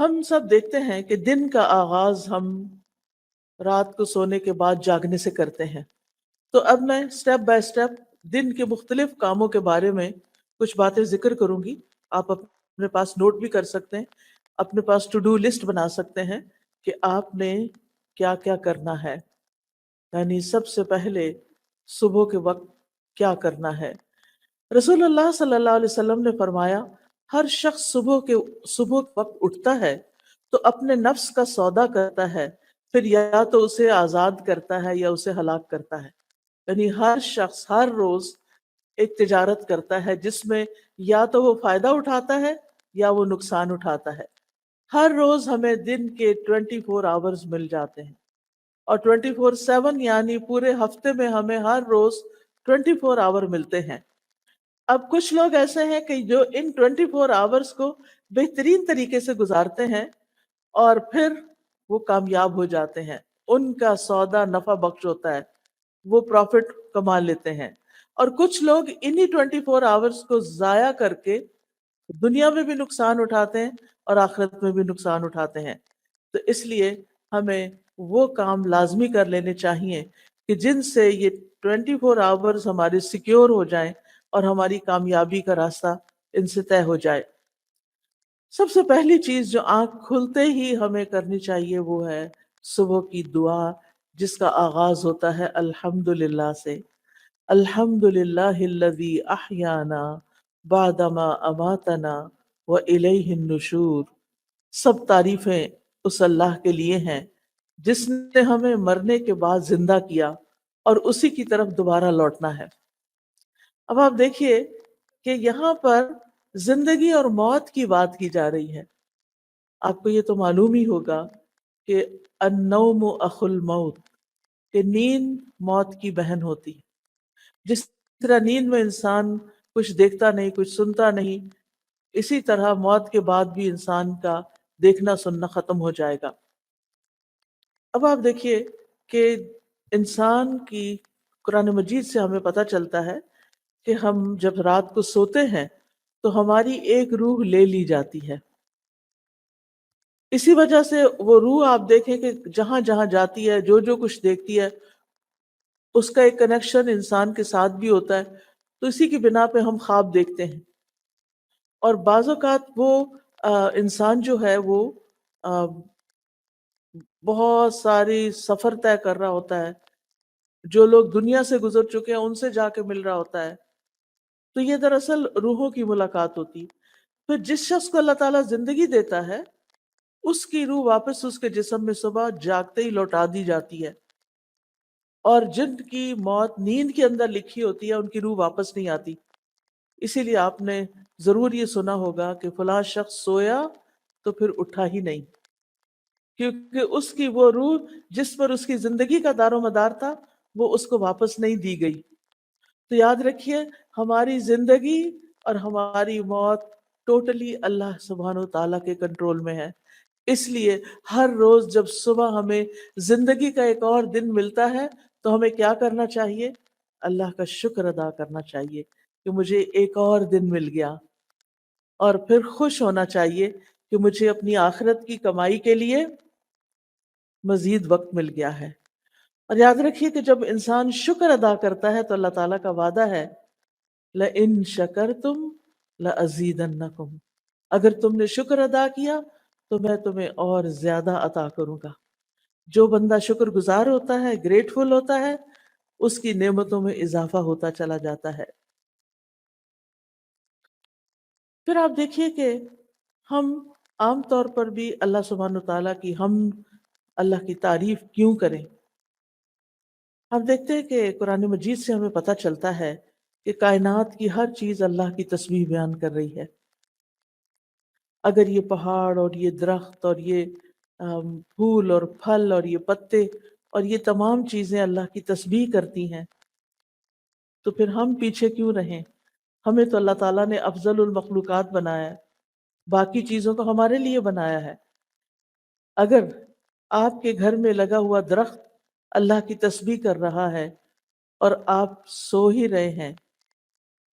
ہم سب دیکھتے ہیں کہ دن کا آغاز ہم رات کو سونے کے بعد جاگنے سے کرتے ہیں. تو اب میں سٹیپ بائی سٹیپ دن کے مختلف کاموں کے بارے میں کچھ باتیں ذکر کروں گی. آپ اپنے پاس نوٹ بھی کر سکتے ہیں، اپنے پاس ٹو ڈو لسٹ بنا سکتے ہیں کہ آپ نے کیا کیا کرنا ہے. یعنی سب سے پہلے صبح کے وقت کیا کرنا ہے. رسول اللہ صلی اللہ علیہ وسلم نے فرمایا، ہر شخص صبح کے وقت اٹھتا ہے تو اپنے نفس کا سودا کرتا ہے، پھر یا تو اسے آزاد کرتا ہے یا اسے ہلاک کرتا ہے. یعنی ہر شخص ہر روز ایک تجارت کرتا ہے جس میں یا تو وہ فائدہ اٹھاتا ہے یا وہ نقصان اٹھاتا ہے. ہر روز ہمیں دن کے 24 آورز مل جاتے ہیں، اور 24/7 یعنی پورے ہفتے میں ہمیں ہر روز 24 آور ملتے ہیں. اب کچھ لوگ ایسے ہیں کہ جو ان 24 آورز کو بہترین طریقے سے گزارتے ہیں اور پھر وہ کامیاب ہو جاتے ہیں، ان کا سودا نفع بخش ہوتا ہے، وہ پروفٹ کما لیتے ہیں. اور کچھ لوگ انہی 24 آورز کو ضائع کر کے دنیا میں بھی نقصان اٹھاتے ہیں اور آخرت میں بھی نقصان اٹھاتے ہیں. تو اس لیے ہمیں وہ کام لازمی کر لینے چاہیے کہ جن سے یہ 24 آورز ہمارے سیکیور ہو جائیں اور ہماری کامیابی کا راستہ ان سے طے ہو جائے. سب سے پہلی چیز جو آنکھ کھلتے ہی ہمیں کرنی چاہیے وہ ہے صبح کی دعا، جس کا آغاز ہوتا ہے الحمدللہ سے. الحمدللہ الذی احیانا بعدما اماتنا والیہ النشور. سب تعریفیں اس اللہ کے لیے ہیں جس نے ہمیں مرنے کے بعد زندہ کیا اور اسی کی طرف دوبارہ لوٹنا ہے. اب آپ دیکھیے کہ یہاں پر زندگی اور موت کی بات کی جا رہی ہے. آپ کو یہ تو معلوم ہی ہوگا کہ النوم اخو الموت، کہ نیند موت کی بہن ہوتی ہے. جس طرح نیند میں انسان کچھ دیکھتا نہیں، کچھ سنتا نہیں، اسی طرح موت کے بعد بھی انسان کا دیکھنا سننا ختم ہو جائے گا. اب آپ دیکھیے کہ انسان کی قرآن مجید سے ہمیں پتہ چلتا ہے کہ ہم جب رات کو سوتے ہیں تو ہماری ایک روح لے لی جاتی ہے. اسی وجہ سے وہ روح آپ دیکھیں کہ جہاں جہاں جاتی ہے، جو جو کچھ دیکھتی ہے، اس کا ایک کنیکشن انسان کے ساتھ بھی ہوتا ہے. تو اسی کی بنا پہ ہم خواب دیکھتے ہیں. اور بعض اوقات وہ انسان جو ہے وہ بہت ساری سفر طے کر رہا ہوتا ہے، جو لوگ دنیا سے گزر چکے ہیں ان سے جا کے مل رہا ہوتا ہے. تو یہ دراصل روحوں کی ملاقات ہوتی. پھر جس شخص کو اللہ تعالیٰ زندگی دیتا ہے اس کی روح واپس اس کے جسم میں صبح جاگتے ہی لوٹا دی جاتی ہے، اور جن کی موت نیند کے اندر لکھی ہوتی ہے ان کی روح واپس نہیں آتی. اسی لیے آپ نے ضرور یہ سنا ہوگا کہ فلاں شخص سویا تو پھر اٹھا ہی نہیں، کیونکہ اس کی وہ روح جس پر اس کی زندگی کا دار و مدار تھا وہ اس کو واپس نہیں دی گئی. تو یاد رکھیے ہماری زندگی اور ہماری موت ٹوٹلی اللہ سبحانہ و تعالیٰ کے کنٹرول میں ہے. اس لیے ہر روز جب صبح ہمیں زندگی کا ایک اور دن ملتا ہے تو ہمیں کیا کرنا چاہیے؟ اللہ کا شکر ادا کرنا چاہیے کہ مجھے ایک اور دن مل گیا، اور پھر خوش ہونا چاہیے کہ مجھے اپنی آخرت کی کمائی کے لیے مزید وقت مل گیا ہے. اور یاد رکھیے کہ جب انسان شکر ادا کرتا ہے تو اللہ تعالیٰ کا وعدہ ہے لَإِن شَكَرْتُمْ لَأَزِيدَنَّكُمْ، اگر تم نے شکر ادا کیا تو میں تمہیں اور زیادہ عطا کروں گا. جو بندہ شکر گزار ہوتا ہے، گریٹفل ہوتا ہے، اس کی نعمتوں میں اضافہ ہوتا چلا جاتا ہے. پھر آپ دیکھیے کہ ہم عام طور پر بھی اللہ سبحانہ تعالیٰ کی اللہ کی تعریف کیوں کریں؟ ہم دیکھتے ہیں کہ قرآن مجید سے ہمیں پتہ چلتا ہے کہ کائنات کی ہر چیز اللہ کی تسبیح بیان کر رہی ہے. اگر یہ پہاڑ اور یہ درخت اور یہ پھول اور پھل اور یہ پتے اور یہ تمام چیزیں اللہ کی تسبیح کرتی ہیں تو پھر ہم پیچھے کیوں رہیں؟ ہمیں تو اللہ تعالیٰ نے افضل المخلوقات بنایا ہے، باقی چیزوں کو ہمارے لیے بنایا ہے. اگر آپ کے گھر میں لگا ہوا درخت اللہ کی تسبیح کر رہا ہے اور آپ سو ہی رہے ہیں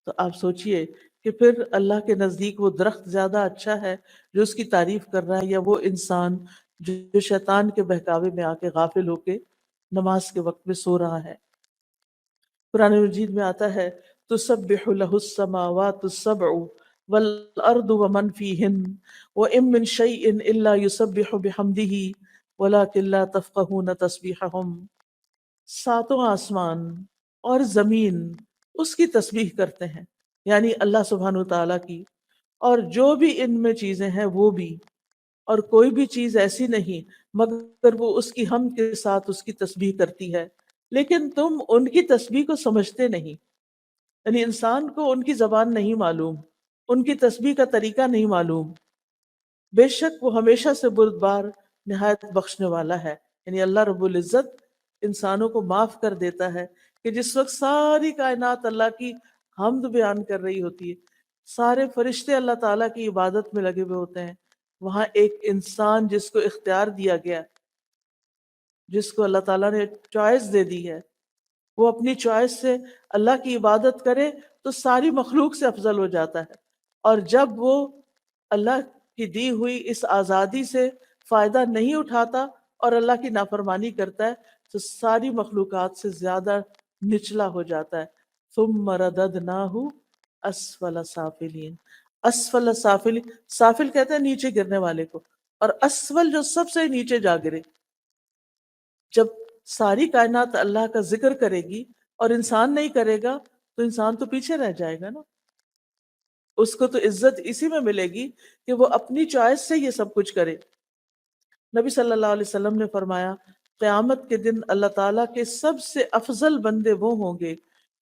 تو آپ سوچئے کہ پھر اللہ کے نزدیک وہ درخت زیادہ اچھا ہے جو اس کی تعریف کر رہا ہے، یا وہ انسان جو شیطان کے بہکاوے میں آ کے غافل ہو کے نماز کے وقت میں سو رہا ہے؟ قرآن مجید میں آتا ہے تسبح له السماوات السبع والارض ومن فيهن وان من شيء الا يسبح بحمده ولكن لا تفقهون تسبيحهم، ساتوں آسمان اور زمین اس کی تسبیح کرتے ہیں، یعنی اللہ سبحانہ تعالیٰ کی، اور جو بھی ان میں چیزیں ہیں وہ بھی، اور کوئی بھی چیز ایسی نہیں مگر وہ اس کی حمد کے ساتھ اس کی تسبیح کرتی ہے، لیکن تم ان کی تسبیح کو سمجھتے نہیں، یعنی انسان کو ان کی زبان نہیں معلوم، ان کی تسبیح کا طریقہ نہیں معلوم۔ بے شک وہ ہمیشہ سے بردبار نہایت بخشنے والا ہے، یعنی اللہ رب العزت انسانوں کو معاف کر دیتا ہے کہ جس وقت ساری کائنات اللہ کی حمد بیان کر رہی ہوتی ہے، سارے فرشتے اللہ تعالیٰ کی عبادت میں لگے ہوئے ہوتے ہیں، وہاں ایک انسان جس کو اختیار دیا گیا، جس کو اللہ تعالیٰ نے چوائس دے دی ہے، وہ اپنی چوائس سے اللہ کی عبادت کرے تو ساری مخلوق سے افضل ہو جاتا ہے، اور جب وہ اللہ کی دی ہوئی اس آزادی سے فائدہ نہیں اٹھاتا اور اللہ کی نافرمانی کرتا ہے تو ساری مخلوقات سے زیادہ نچلا ہو جاتا ہے۔ ثم رددناہ اسفل سافلین، اسفل سافلین، سافل کہتے ہیں نیچے گرنے والے کو، اور اسفل جو سب سے نیچے جا گرے۔ جب ساری کائنات اللہ کا ذکر کرے گی اور انسان نہیں کرے گا تو انسان تو پیچھے رہ جائے گا نا، اس کو تو عزت اسی میں ملے گی کہ وہ اپنی چوائس سے یہ سب کچھ کرے۔ نبی صلی اللہ علیہ وسلم نے فرمایا قیامت کے دن اللہ تعالیٰ کے سب سے افضل بندے وہ ہوں گے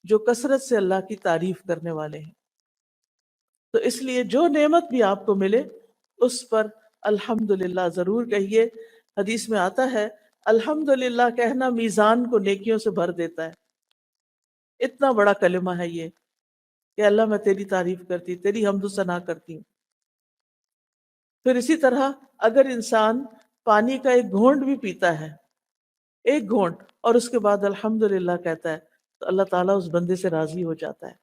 جو کثرت سے اللہ کی تعریف کرنے والے ہیں۔ تو اس لیے جو نعمت بھی آپ کو ملے اس پر الحمدللہ ضرور کہیے۔ حدیث میں آتا ہے الحمدللہ کہنا میزان کو نیکیوں سے بھر دیتا ہے۔ اتنا بڑا کلمہ ہے یہ کہ اللہ میں تیری تعریف کرتی، تیری حمد و ثنا کرتی ہوں۔ پھر اسی طرح اگر انسان پانی کا ایک گھونٹ بھی پیتا ہے، ایک گھونٹ، اور اس کے بعد الحمدللہ کہتا ہے تو اللہ تعالیٰ اس بندے سے راضی ہو جاتا ہے۔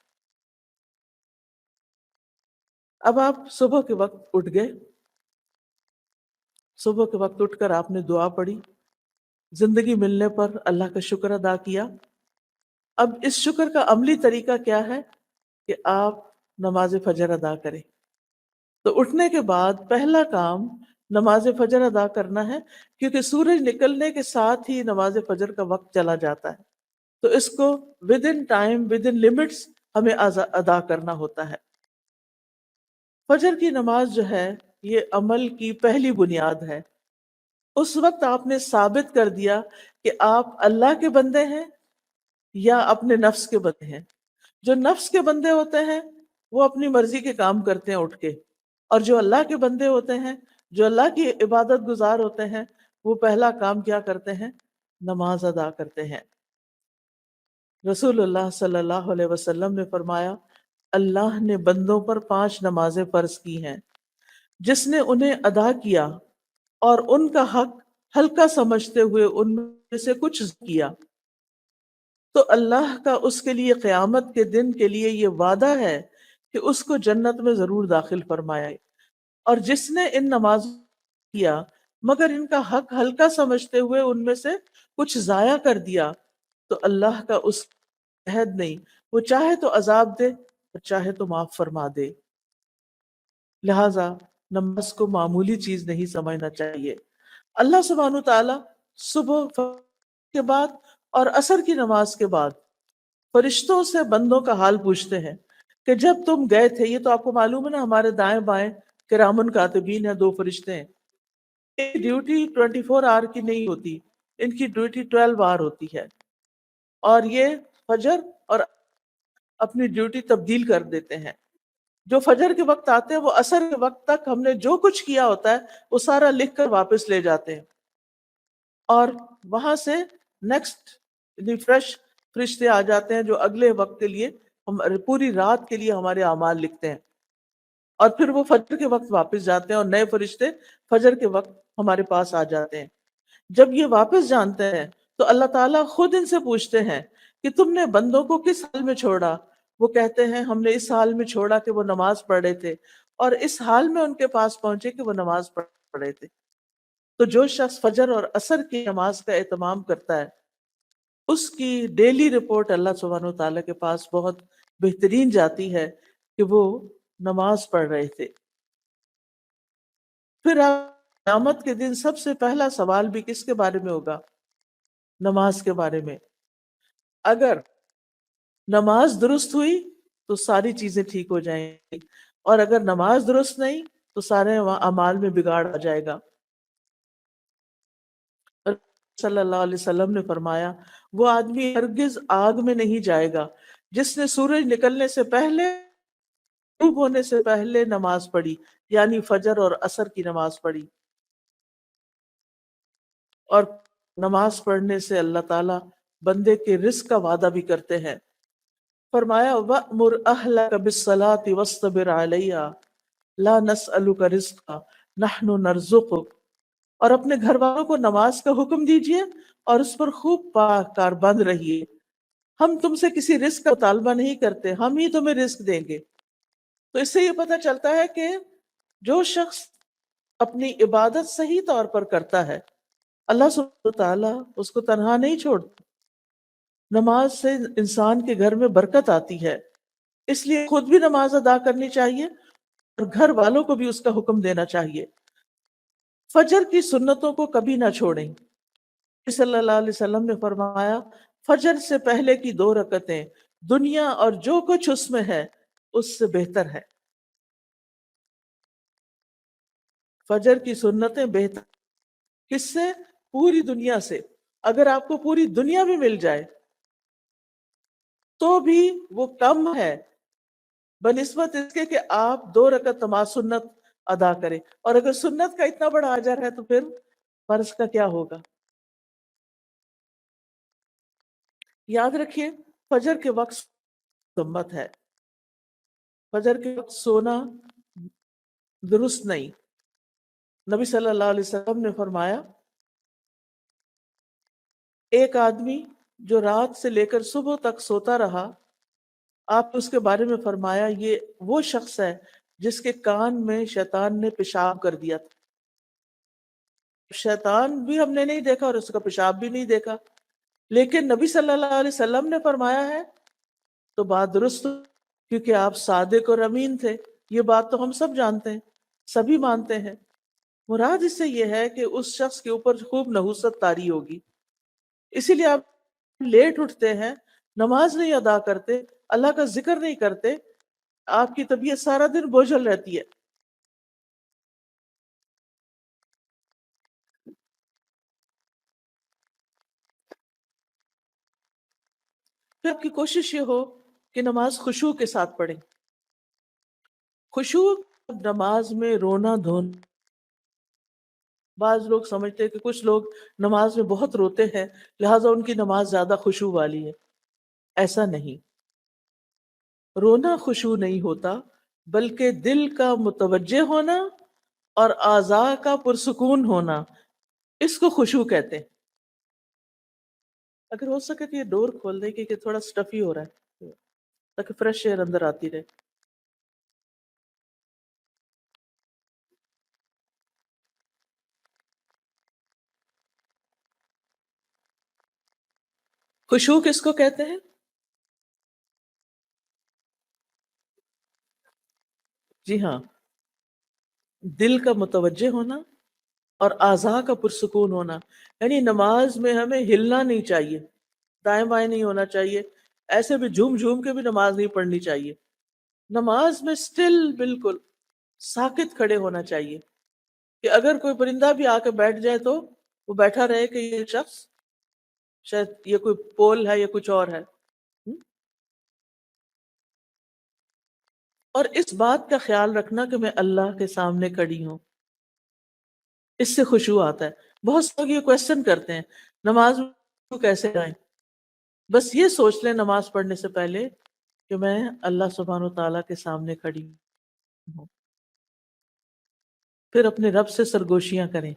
اب آپ صبح کے وقت اٹھ گئے، صبح کے وقت اٹھ کر آپ نے دعا پڑھی، زندگی ملنے پر اللہ کا شکر ادا کیا۔ اب اس شکر کا عملی طریقہ کیا ہے کہ آپ نماز فجر ادا کریں۔ تو اٹھنے کے بعد پہلا کام نماز فجر ادا کرنا ہے، کیونکہ سورج نکلنے کے ساتھ ہی نماز فجر کا وقت چلا جاتا ہے، تو اس کو with in time, with in limits ہمیں ادا کرنا ہوتا ہے۔ فجر کی نماز جو ہے یہ عمل کی پہلی بنیاد ہے۔ اس وقت آپ نے ثابت کر دیا کہ آپ اللہ کے بندے ہیں یا اپنے نفس کے بندے ہیں۔ جو نفس کے بندے ہوتے ہیں وہ اپنی مرضی کے کام کرتے ہیں اٹھ کے، اور جو اللہ کے بندے ہوتے ہیں، جو اللہ کی عبادت گزار ہوتے ہیں، وہ پہلا کام کیا کرتے ہیں؟ نماز ادا کرتے ہیں۔ رسول اللہ صلی اللہ علیہ وسلم نے فرمایا اللہ نے بندوں پر 5 نمازیں فرض کی ہیں، جس نے انہیں ادا کیا اور ان کا حق ہلکا سمجھتے ہوئے ان میں سے کچھ کیا تو اللہ کا اس کے لیے قیامت کے دن کے لیے یہ وعدہ ہے کہ اس کو جنت میں ضرور داخل فرمائے، اور جس نے ان نمازوں کیا مگر ان کا حق ہلکا سمجھتے ہوئے ان میں سے کچھ ضائع کر دیا تو اللہ کا اس عہد نہیں، وہ چاہے تو عذاب دے اور چاہے تو معاف فرما دے۔ لہٰذا نماز کو معمولی چیز نہیں سمجھنا چاہیے۔ اللہ سبحانہ تعالیٰ صبح کے بعد اور عصر کی نماز کے بعد فرشتوں سے بندوں کا حال پوچھتے ہیں کہ جب تم گئے تھے، یہ تو آپ کو معلوم ہے نا ہمارے دائیں بائیں کرامن کاتبین ہیں، 2 فرشتے ہیں، ان کی ڈیوٹی 24 آور کی نہیں ہوتی، ان کی ڈیوٹی 12 آور ہوتی ہے، اور یہ فجر اور اپنی ڈیوٹی تبدیل کر دیتے ہیں۔ جو فجر کے وقت آتے ہیں وہ عصر کے وقت تک ہم نے جو کچھ کیا ہوتا ہے وہ سارا لکھ کر واپس لے جاتے ہیں، اور وہاں سے نیکسٹ فریش فرشتے آ جاتے ہیں جو اگلے وقت کے لیے پوری رات کے لیے ہمارے اعمال لکھتے ہیں، اور پھر وہ فجر کے وقت واپس جاتے ہیں اور نئے فرشتے فجر کے وقت ہمارے پاس آ جاتے ہیں۔ جب یہ واپس جانتے ہیں تو اللہ تعالیٰ خود ان سے پوچھتے ہیں کہ تم نے بندوں کو کس حال میں چھوڑا، وہ کہتے ہیں ہم نے اس حال میں چھوڑا کہ وہ نماز پڑھ رہے تھے، اور اس حال میں ان کے پاس پہنچے کہ وہ نماز پڑھ رہے تھے۔ تو جو شخص فجر اور عصر کی نماز کا اہتمام کرتا ہے، اس کی ڈیلی رپورٹ اللہ سبحانہ وتعالیٰ کے پاس بہت بہترین جاتی ہے کہ وہ نماز پڑھ رہے تھے۔ پھر قیامت کے دن سب سے پہلا سوال بھی کس کے بارے میں ہوگا؟ نماز کے بارے میں۔ اگر نماز درست ہوئی تو ساری چیزیں ٹھیک ہو جائیں گی، اور اگر نماز درست نہیں تو سارے اعمال میں بگاڑ آ جائے گا۔ صلی اللہ علیہ وسلم نے فرمایا وہ آدمی ہرگز آگ میں نہیں جائے گا جس نے سورج نکلنے سے پہلے، غروب ہونے سے پہلے نماز پڑھی، یعنی فجر اور عصر کی نماز پڑھی۔ اور نماز پڑھنے سے اللہ تعالیٰ بندے کے رزق کا وعدہ بھی کرتے ہیں۔ فرمایا وَأْمُرْ أَهْلَكَ بِالصَّلَاةِ وَاصْطَبِرْ عَلَيْهَا لَا نَسْأَلُكَ رِزْقًا نَحْنُ نَرْزُقُكَ، اور اپنے گھر والوں کو نماز کا حکم دیجئے اور اس پر خوب پاک کار بند رہیے۔ ہم تم سے کسی رزق کا مطالبہ نہیں کرتے، ہم ہی تمہیں رزق دیں گے۔ تو اس سے یہ پتہ چلتا ہے کہ جو شخص اپنی عبادت صحیح طور پر کرتا ہے، اللہ سبحانہ وتعالیٰ اس کو تنہا نہیں چھوڑتا۔ نماز سے انسان کے گھر میں برکت آتی ہے، اس لیے خود بھی نماز ادا کرنی چاہیے اور گھر والوں کو بھی اس کا حکم دینا چاہیے۔ فجر کی سنتوں کو کبھی نہ چھوڑیں۔ صلی اللہ علیہ وسلم نے فرمایا فجر سے پہلے کی 2 رکعتیں دنیا اور جو کچھ اس میں ہے اس سے بہتر ہے۔ فجر کی سنتیں بہتر کس سے؟ پوری دنیا سے۔ اگر آپ کو پوری دنیا بھی مل جائے تو بھی وہ کم ہے بنسبت اس کے کہ آپ 2 رکعت نماز سنت ادا کریں، اور اگر سنت کا اتنا بڑا اجر ہے تو پھر فرض کا کیا ہوگا؟ یاد رکھیے فجر کے وقت سنت ہے، فجر کے وقت سونا درست نہیں۔ نبی صلی اللہ علیہ وسلم نے فرمایا ایک آدمی جو رات سے لے کر صبح تک سوتا رہا، آپ نے اس کے بارے میں فرمایا یہ وہ شخص ہے جس کے کان میں شیطان نے پیشاب کر دیا تھا۔ شیطان بھی ہم نے نہیں دیکھا اور اس کا پیشاب بھی نہیں دیکھا، لیکن نبی صلی اللہ علیہ وسلم نے فرمایا ہے تو بات درست، کیونکہ آپ صادق اور امین تھے۔ یہ بات تو ہم سب جانتے ہیں، سبھی مانتے ہیں۔ مراد اس سے یہ ہے کہ اس شخص کے اوپر خوب نحوست طاری ہوگی، اسی لیے آپ لیٹ اٹھتے ہیں، نماز نہیں ادا کرتے، اللہ کا ذکر نہیں کرتے، آپ کی طبیعت سارا دن بوجھل رہتی ہے۔ پھر آپ کی کوشش یہ ہو کہ نماز خشوع کے ساتھ پڑھیں۔ خشوع نماز میں رونا دھونا، بعض لوگ سمجھتے ہیں کہ کچھ لوگ نماز میں بہت روتے ہیں لہٰذا ان کی نماز زیادہ خشوع والی ہے۔ ایسا نہیں، رونا خشوع نہیں ہوتا، بلکہ دل کا متوجہ ہونا اور اعضاء کا پرسکون ہونا، اس کو خشوع کہتے ہیں۔ اگر ہو سکے تو یہ ڈور کھول دیں کیونکہ تھوڑا سٹفی ہو رہا ہے تاکہ فریش ایئر اندر آتی رہے۔ خشوع کس کو کہتے ہیں؟ جی ہاں، دل کا متوجہ ہونا اور اعضاء کا پرسکون ہونا، یعنی نماز میں ہمیں ہلنا نہیں چاہیے، دائیں بائیں نہیں ہونا چاہیے، ایسے بھی جھوم جھوم کے بھی نماز نہیں پڑھنی چاہیے۔ نماز میں سٹل بالکل ساکت کھڑے ہونا چاہیے کہ اگر کوئی پرندہ بھی آ کے بیٹھ جائے تو وہ بیٹھا رہے کہ یہ شخص شاید یہ کوئی پول ہے یا کچھ اور ہے۔ اور اس بات کا خیال رکھنا کہ میں اللہ کے سامنے کھڑی ہوں، اس سے خشوع آتا ہے۔ بہت سے لوگ یہ کوشچن کرتے ہیں نماز میں کیسے آئیں؟ بس یہ سوچ لیں نماز پڑھنے سے پہلے کہ میں اللہ سبحانہ و تعالیٰ کے سامنے کھڑی ہوں، پھر اپنے رب سے سرگوشیاں کریں،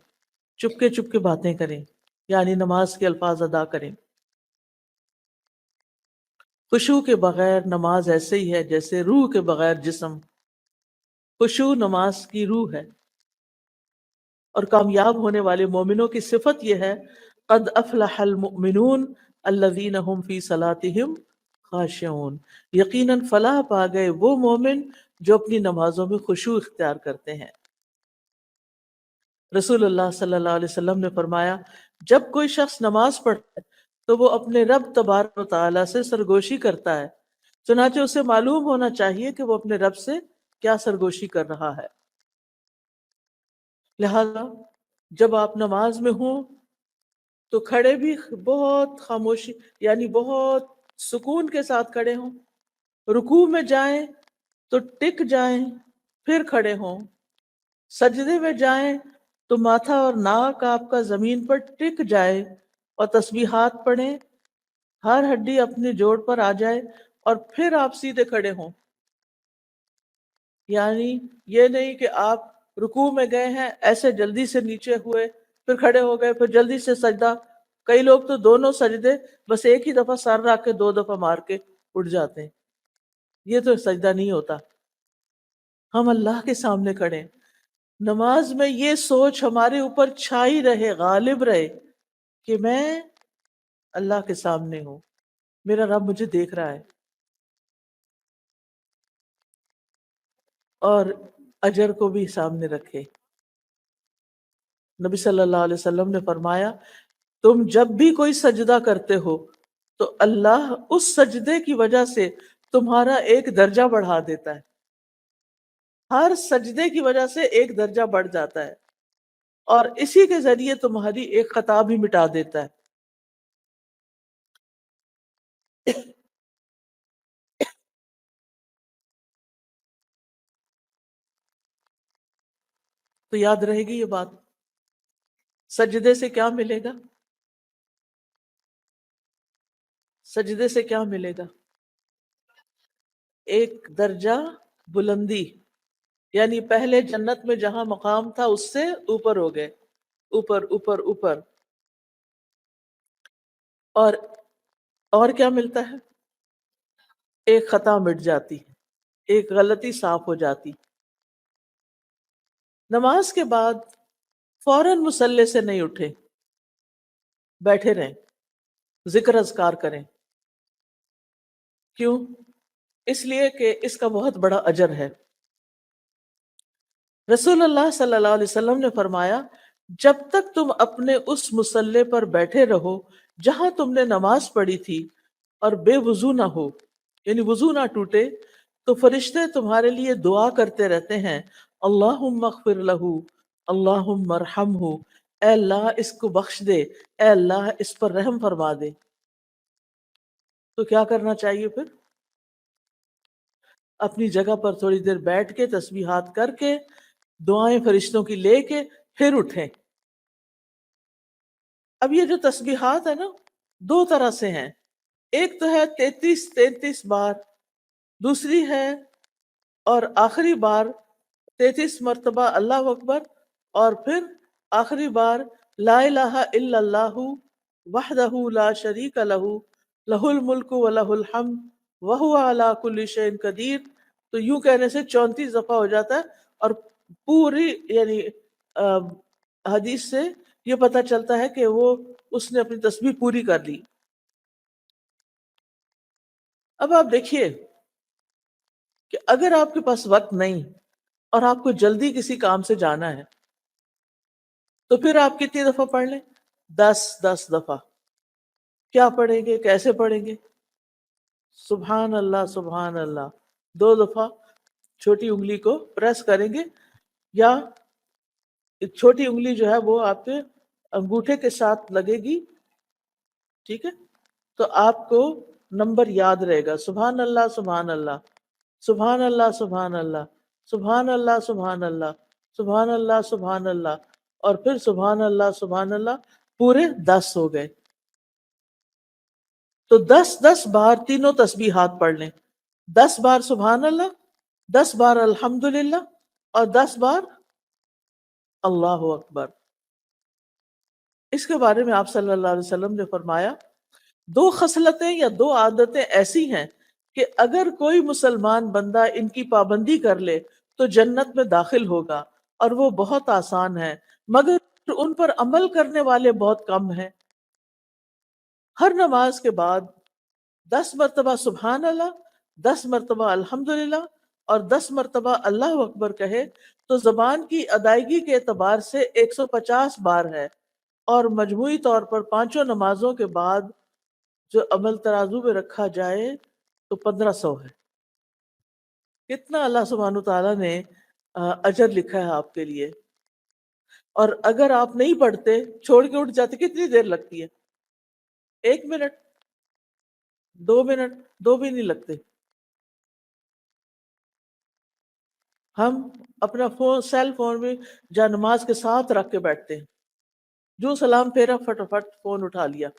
چپکے چپکے باتیں کریں، یعنی نماز کے الفاظ ادا کریں۔ خشوع کے بغیر نماز ایسے ہی ہے جیسے روح کے بغیر جسم. خشوع نماز کی روح ہے. اور کامیاب ہونے والے مومنوں کی صفت یہ ہے قد افلح المؤمنون الذین هم فی صلاتهم خاشعون. یقیناً فلاح پا گئے وہ مومن جو اپنی نمازوں میں خشوع اختیار کرتے ہیں. رسول اللہ صلی اللہ علیہ وسلم نے فرمایا جب کوئی شخص نماز پڑھتا ہے تو وہ اپنے رب تبارک و تعالیٰ سے سرگوشی کرتا ہے. چنانچہ اسے معلوم ہونا چاہیے کہ وہ اپنے رب سے کیا سرگوشی کر رہا ہے. لہذا جب آپ نماز میں ہوں تو کھڑے بھی بہت خاموشی یعنی بہت سکون کے ساتھ کھڑے ہوں. رکوع میں جائیں تو ٹک جائیں پھر کھڑے ہوں. سجدے میں جائیں تو ماتھا اور ناک آپ کا زمین پر ٹک جائے اور تسبیحات پڑھیں. ہر ہڈی اپنے جوڑ پر آ جائے اور پھر آپ سیدھے کھڑے ہوں. یعنی یہ نہیں کہ آپ رکوع میں گئے ہیں ایسے جلدی سے نیچے ہوئے پھر کھڑے ہو گئے پھر جلدی سے سجدہ. کئی لوگ تو دونوں سجدے بس ایک ہی دفعہ سر رکھ کے 2 دفعہ مار کے اٹھ جاتے ہیں. یہ تو سجدہ نہیں ہوتا. ہم اللہ کے سامنے کھڑے. نماز میں یہ سوچ ہمارے اوپر چھائی رہے غالب رہے کہ میں اللہ کے سامنے ہوں, میرا رب مجھے دیکھ رہا ہے. اور اجر کو بھی سامنے رکھے. نبی صلی اللہ علیہ وسلم نے فرمایا تم جب بھی کوئی سجدہ کرتے ہو تو اللہ اس سجدے کی وجہ سے تمہارا ایک درجہ بڑھا دیتا ہے. ہر سجدے کی وجہ سے ایک درجہ بڑھ جاتا ہے اور اسی کے ذریعے تمہاری ایک خطا بھی مٹا دیتا ہے. تو یاد رہے گی یہ بات. سجدے سے کیا ملے گا؟ سجدے سے کیا ملے گا؟ ایک درجہ بلندی. یعنی پہلے جنت میں جہاں مقام تھا اس سے اوپر ہو گئے, اوپر اوپر اوپر. اور کیا ملتا ہے؟ ایک خطا مٹ جاتی, ایک غلطی صاف ہو جاتی. نماز کے بعد فوراً مصلی سے نہیں اٹھے, بیٹھے رہیں, ذکر اذکار کریں. کیوں؟ اس لیے کہ اس کا بہت بڑا اجر ہے. رسول اللہ صلی اللہ علیہ وسلم نے فرمایا جب تک تم اپنے اس مصلی پر بیٹھے رہو جہاں تم نے نماز پڑھی تھی اور بے وضو نہ ہو, یعنی وضو نہ ٹوٹے, تو فرشتے تمہارے لیے دعا کرتے رہتے ہیں اللہم اغفر لہ, اللہم ارحمہ, اے اللہ اس کو بخش دے, اے اللہ اس پر رحم فرما دے. تو کیا کرنا چاہیے پھر؟ اپنی جگہ پر تھوڑی دیر بیٹھ کے تسبیحات کر کے دعائیں فرشتوں کی لے کے پھر اٹھیں. اب یہ جو تسبیحات ہے نا 2 طرح سے ہیں. ایک تو ہے 33 بار, دوسری ہے اور آخری بار 33 مرتبہ اللہ اکبر, اور پھر آخری بار لا الہ الا اللہ وحدہ لا شریک لہ لہ الملک و لہ الحمد وہو علی کل شیء قدیر. تو یوں کہنے سے 34 دفعہ ہو جاتا ہے اور پوری یعنی حدیث سے یہ پتہ چلتا ہے کہ وہ اس نے اپنی تسبیح پوری کر لی. اب آپ دیکھیے کہ اگر آپ کے پاس وقت نہیں اور آپ کو جلدی کسی کام سے جانا ہے تو پھر آپ کتنی دفعہ پڑھ لیں؟ 10 دفعہ. کیا پڑھیں گے؟ کیسے پڑھیں گے؟ سبحان اللہ سبحان اللہ 2 دفعہ چھوٹی انگلی کو پریس کریں گے, یا چھوٹی انگلی جو ہے وہ آپ کے انگوٹھے کے ساتھ لگے گی, ٹھیک ہے؟ تو آپ کو نمبر یاد رہے گا سبحان اللہ سبحان اللہ سبحان اللہ سبحان اللہ سبحان اللہ سبحان اللہ سبحان اللہ سبحان اللہ, اور پھر سبحان اللہ سبحان اللہ, پورے 10 ہو گئے. تو 10 بار تینوں تسبیحات پڑھ لیں. 10 بار سبحان اللہ, 10 بار الحمدللہ, اور 10 بار اللہ اکبر. اس کے بارے میں آپ صلی اللہ علیہ وسلم نے فرمایا دو خصلتیں یا دو عادتیں ایسی ہیں کہ اگر کوئی مسلمان بندہ ان کی پابندی کر لے تو جنت میں داخل ہوگا، اور وہ بہت آسان ہے، مگر ان پر عمل کرنے والے بہت کم ہیں۔ ہر نماز کے بعد 10 مرتبہ سبحان اللہ، 10 مرتبہ الحمدللہ اور 10 مرتبہ اللہ اکبر کہے تو زبان کی ادائیگی کے اعتبار سے 150 بار ہے، اور مجموعی طور پر پانچوں نمازوں کے بعد جو عمل ترازو میں رکھا جائے تو 1500 ہے۔ کتنا اللہ سبحانہ تعالیٰ نے اجر لکھا ہے آپ کے لیے۔ اور اگر آپ نہیں پڑھتے، چھوڑ کے اٹھ جاتے، کتنی دیر لگتی ہے؟ 1 منٹ، 2 منٹ، دو بھی نہیں لگتے۔ ہم اپنا فون، سیل فون میں جا نماز کے ساتھ رکھ کے بیٹھتے ہیں، جو سلام پھیرا فٹافٹ فون اٹھا لیا۔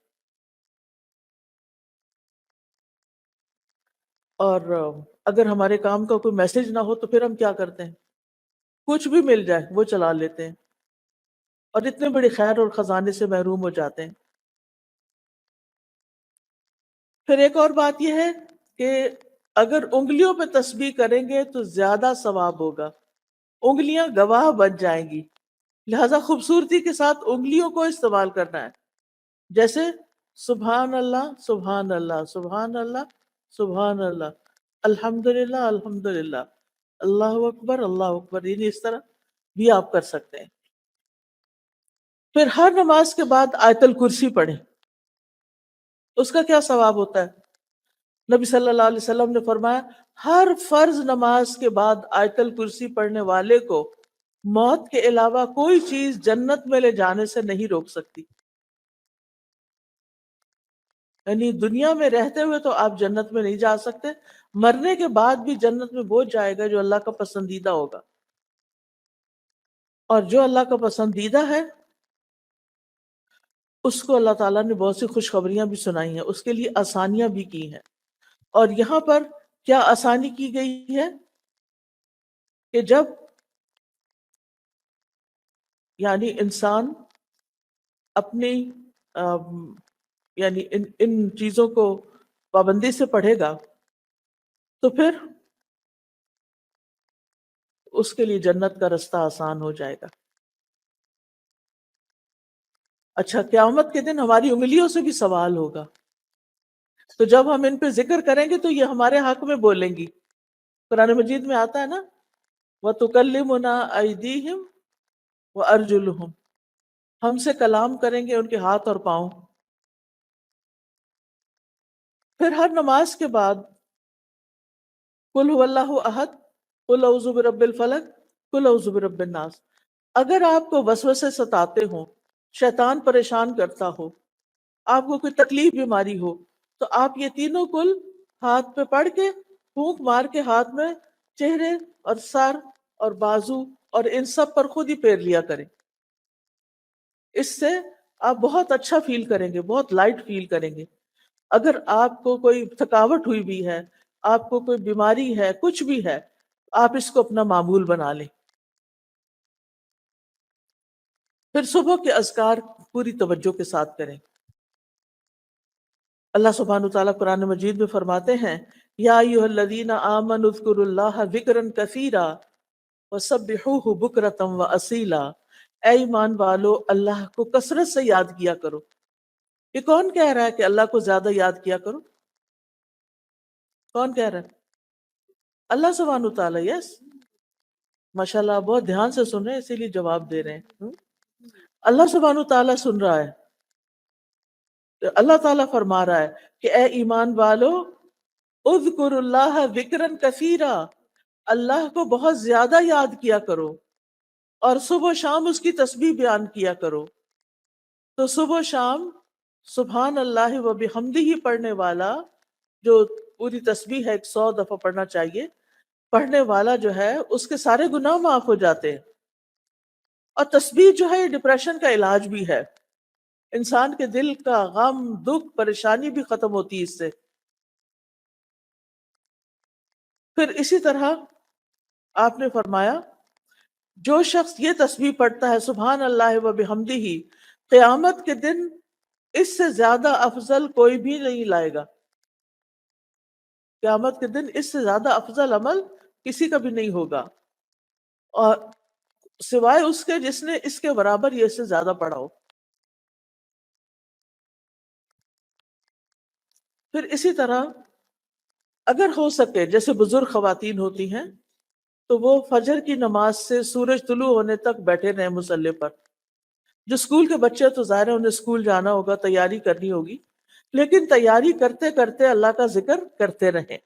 اور اگر ہمارے کام کا کوئی میسج نہ ہو تو پھر ہم کیا کرتے ہیں؟ کچھ بھی مل جائے وہ چلا لیتے ہیں، اور اتنے بڑے خیر اور خزانے سے محروم ہو جاتے ہیں۔ پھر ایک اور بات یہ ہے کہ اگر انگلیوں پہ تسبیح کریں گے تو زیادہ ثواب ہوگا، انگلیاں گواہ بن جائیں گی، لہذا خوبصورتی کے ساتھ انگلیوں کو استعمال کرنا ہے، جیسے سبحان اللہ سبحان اللہ سبحان اللہ سبحان اللہ، الحمدللہ الحمدللہ، اللہ اکبر، یعنی اس طرح بھی آپ کر سکتے ہیں۔ پھر ہر نماز کے بعد آیت الکرسی پڑھیں، اس کا کیا ثواب ہوتا ہے؟ نبی صلی اللہ علیہ وسلم نے فرمایا ہر فرض نماز کے بعد آیت الکرسی پڑھنے والے کو موت کے علاوہ کوئی چیز جنت میں لے جانے سے نہیں روک سکتی۔ یعنی دنیا میں رہتے ہوئے تو آپ جنت میں نہیں جا سکتے، مرنے کے بعد بھی جنت میں وہ جائے گا جو اللہ کا پسندیدہ ہوگا، اور جو اللہ کا پسندیدہ ہے اس کو اللہ تعالیٰ نے بہت سی خوشخبریاں بھی سنائی ہیں، اس کے لیے آسانیاں بھی کی ہیں۔ اور یہاں پر کیا آسانی کی گئی ہے کہ جب یعنی انسان اپنی یعنی ان چیزوں کو پابندی سے پڑھے گا تو پھر اس کے لیے جنت کا رستہ آسان ہو جائے گا۔ اچھا، قیامت کے دن ہماری انگلیوں سے بھی سوال ہوگا، تو جب ہم ان پہ ذکر کریں گے تو یہ ہمارے حق میں بولیں گی۔ قرآن مجید میں آتا ہے نا، وَتُكَلِّمُنَا أَيْدِيهِمْ وَأَرْجُلُهُمْ، ہم سے کلام کریں گے ان کے ہاتھ اور پاؤں۔ پھر ہر نماز کے بعد قل هو اللہ احد، قل اعوذ برب الفلق، قل اعوذ برب الناس۔ اگر آپ کو وسوسے ستاتے ہوں، شیطان پریشان کرتا ہو، آپ کو کوئی تکلیف بیماری ہو، تو آپ یہ تینوں کل ہاتھ پہ پڑھ کے پھونک مار کے ہاتھ میں چہرے اور سر اور بازو اور ان سب پر خود ہی پھیر لیا کریں۔ اس سے آپ بہت اچھا فیل کریں گے، بہت لائٹ فیل کریں گے۔ اگر آپ کو کوئی تھکاوٹ ہوئی بھی ہے، آپ کو کوئی بیماری ہے، کچھ بھی ہے، آپ اس کو اپنا معمول بنا لیں۔ پھر صبح کے اذکار پوری توجہ کے ساتھ کریں۔ اللہ سبحانہ وتعالیٰ قرآن مجید میں فرماتے ہیں یا ایھا الذین آمنوا اذکروا اللہ ذکرا کثیرا وسبحوہ بکرۃ واصیلا، اے ایمان والو اللہ کو کثرت سے یاد کیا کرو۔ یہ کون کہہ رہا ہے کہ اللہ کو زیادہ یاد کیا کرو؟ کون کہہ رہا ہے؟ اللہ سبحانہ وتعالیٰ، یس۔ ماشاءاللہ آپ بہت دھیان سے سن رہے ہیں، اسی لیے جواب دے رہے ہیں۔ اللہ سبحانہ وتعالیٰ سن رہا ہے، اللہ تعالیٰ فرما رہا ہے کہ اے ایمان والو اذکر اللہ ذکرا کثیرا، اللہ کو بہت زیادہ یاد کیا کرو، اور صبح و شام اس کی تسبیح بیان کیا کرو۔ تو صبح و شام سبحان اللہ و بحمدہ پڑھنے والا، جو پوری تسبیح ہے 100 دفعہ پڑھنا چاہیے، پڑھنے والا جو ہے اس کے سارے گناہ معاف ہو جاتے ہیں۔ اور تسبیح جو ہے یہ ڈپریشن کا علاج بھی ہے، انسان کے دل کا غم، دکھ، پریشانی بھی ختم ہوتی ہے اس سے۔ پھر اسی طرح آپ نے فرمایا جو شخص یہ تسبیح پڑھتا ہے سبحان اللہ و بحمدہ، قیامت کے دن اس سے زیادہ افضل کوئی بھی نہیں لائے گا. قیامت کے دن اس سے زیادہ افضل عمل کسی کا بھی نہیں ہوگا، اور سوائے اس کے جس نے اس کے برابر یہ اس سے زیادہ پڑھا ہو. پھر اسی طرح اگر ہو سکے، جیسے بزرگ خواتین ہوتی ہیں تو وہ فجر کی نماز سے سورج طلوع ہونے تک بیٹھے رہے مصلی پر. جو اسکول کے بچے تو ظاہر ہے انہیں اسکول جانا ہوگا، تیاری کرنی ہوگی، لیکن تیاری کرتے کرتے اللہ کا ذکر کرتے رہیں.